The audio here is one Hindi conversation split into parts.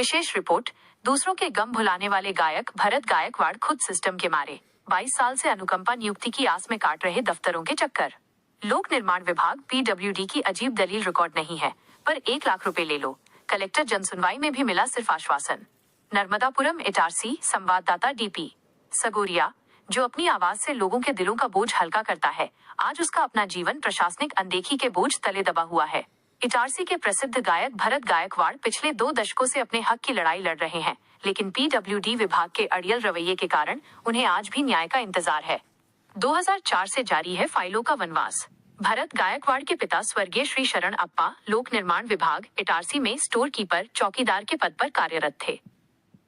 विशेष रिपोर्ट। दूसरों के गम भुलाने वाले गायक भरत गायकवाड़ खुद सिस्टम के मारे। 22 साल से अनुकंपा नियुक्ति की आस में काट रहे दफ्तरों के चक्कर। लोक निर्माण विभाग PWD की अजीब दलील रिकॉर्ड नहीं है, पर 1 लाख रुपए ले लो। कलेक्टर जनसुनवाई में भी मिला सिर्फ आश्वासन। नर्मदापुरम इटारसी संवाददाता DP सगोरिया, जो अपनी आवाज से लोगों के दिलों का बोझ हल्का करता है, आज उसका अपना जीवन प्रशासनिक अनदेखी के बोझ तले दबा हुआ है। इटारसी के प्रसिद्ध गायक भरत गायकवाड़ पिछले 2 दशकों से अपने हक की लड़ाई लड़ रहे हैं, लेकिन PWD विभाग के अड़ियल रवैये के कारण उन्हें आज भी न्याय का इंतजार है। 2004 से जारी है फाइलों का वनवास। भरत गायकवाड़ के पिता स्वर्गीय श्री शरण अप्पा लोक निर्माण विभाग इटारसी में स्टोर कीपर चौकीदार के पद पर कार्यरत थे।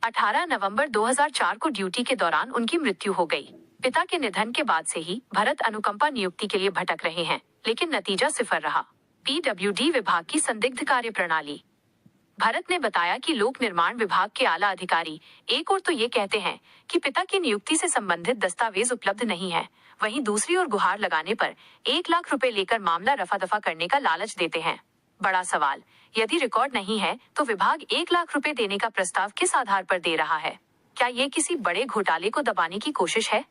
18 नवंबर 2004 को ड्यूटी के दौरान उनकी मृत्यु हो गई। पिता के निधन के बाद से ही भरत अनुकंपा नियुक्ति के लिए भटक रहे हैं, लेकिन नतीजा सिफर रहा। PWD विभाग की संदिग्ध कार्य प्रणाली। भरत ने बताया कि लोक निर्माण विभाग के आला अधिकारी एक ओर तो ये कहते हैं कि पिता की नियुक्ति से संबंधित दस्तावेज उपलब्ध नहीं है, वहीं दूसरी ओर गुहार लगाने पर 1 लाख रुपए लेकर मामला रफा दफा करने का लालच देते हैं। बड़ा सवाल, यदि रिकॉर्ड नहीं है तो विभाग 1 लाख रुपए देने का प्रस्ताव किस आधार पर दे रहा है? क्या ये किसी बड़े घोटाले को दबाने की कोशिश है?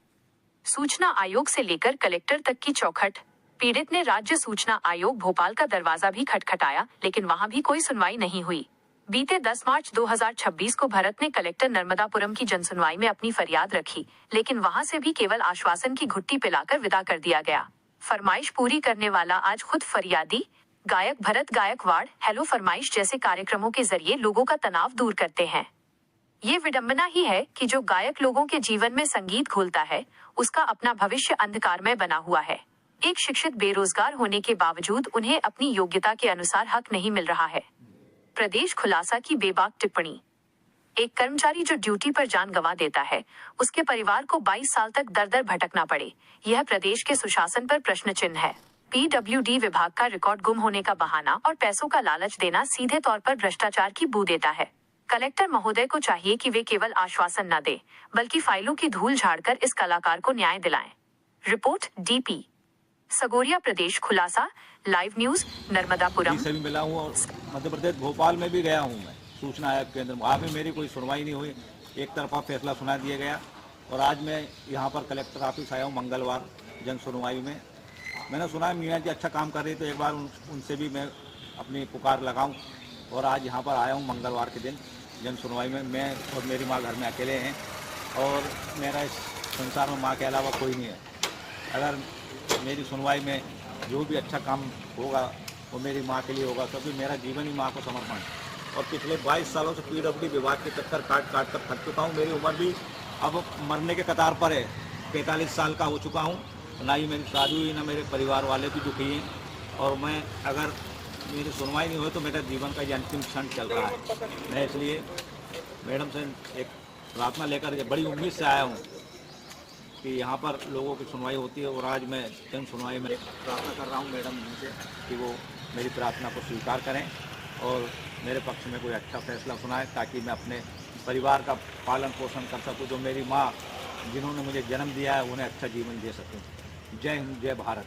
सूचना आयोग से लेकर कलेक्टर तक की चौखट। पीड़ित ने राज्य सूचना आयोग भोपाल का दरवाजा भी खटखटाया, लेकिन वहां भी कोई सुनवाई नहीं हुई। बीते 10 मार्च 2026 को भरत ने कलेक्टर नर्मदापुरम की जनसुनवाई में अपनी फरियाद रखी, लेकिन वहां से भी केवल आश्वासन की घुट्टी पिलाकर विदा कर दिया गया। फरमाइश पूरी करने वाला आज खुद फरियादी गायक भरत गायकवाड़ हेलो फरमाइश जैसे कार्यक्रमों के जरिए लोगों का तनाव दूर करते हैं। ये विडंबना ही है कि जो गायक लोगों के जीवन में संगीत घोलता है, उसका अपना भविष्य अंधकारमय बना हुआ है। एक शिक्षित बेरोजगार होने के बावजूद उन्हें अपनी योग्यता के अनुसार हक नहीं मिल रहा है। प्रदेश खुलासा की बेबाक टिप्पणी। एक कर्मचारी जो ड्यूटी पर जान गंवा देता है, उसके परिवार को 22 साल तक दर दर भटकना पड़े, यह प्रदेश के सुशासन पर प्रश्न चिन्ह है। PWD विभाग का रिकॉर्ड गुम होने का बहाना और पैसों का लालच देना सीधे तौर पर भ्रष्टाचार की बू देता है। कलेक्टर महोदय को चाहिए कि वे केवल आश्वासन न दें, बल्कि फाइलों की धूल झाड़कर इस कलाकार को न्याय दिलाएं। रिपोर्ट DP सगोरिया, प्रदेश खुलासा, लाइव न्यूज, नर्मदापुरम। से भी मिला हूँ और मध्य प्रदेश भोपाल में भी गया हूँ मैं सूचना आयोग केंद्र में। वहाँ भी मेरी कोई सुनवाई नहीं हुई, एक तरफा फैसला सुना दिया गया। और आज मैं यहाँ पर कलेक्टर ऑफिस आया हूँ मंगलवार जन सुनवाई में। मैंने सुना है मीना जी अच्छा काम कर रही, तो एक बार उनसे भी मैं अपनी पुकार लगाऊँ। और आज यहाँ पर आया हूँ मंगलवार के दिन जन सुनवाई में। मैं और मेरी माँ घर में अकेले हैं और मेरा इस संसार में माँ के अलावा कोई नहीं है। अगर मेरी सुनवाई में जो भी अच्छा काम होगा वो मेरी माँ के लिए होगा, क्योंकि मेरा जीवन ही माँ को समर्पण है। और पिछले 22 सालों से PWD विभाग के चक्कर काट काट कर थक चुका हूँ। मेरी उम्र भी अब मरने के कतार पर है, 45 साल का हो चुका हूँ। ना ही मेरी शादी हुई, ना मेरे परिवार वाले भी दुखी हैं। और मैं अगर मेरी सुनवाई नहीं हुई तो मेरा जीवन का ये अंतिम क्षण चल रहा है। मैं इसलिए मैडम से एक प्रार्थना लेकर बड़ी उम्मीद से आया हूँ कि यहाँ पर लोगों की सुनवाई होती है। और आज मैं जन सुनवाई में प्रार्थना कर रहा हूँ मैडम से कि वो मेरी प्रार्थना को स्वीकार करें और मेरे पक्ष में कोई अच्छा फैसला सुनाएं, ताकि मैं अपने परिवार का पालन पोषण कर सकूँ। जो मेरी माँ जिन्होंने मुझे जन्म दिया है उन्हें अच्छा जीवन दे सकूँ। जय हिंद, जय भारत।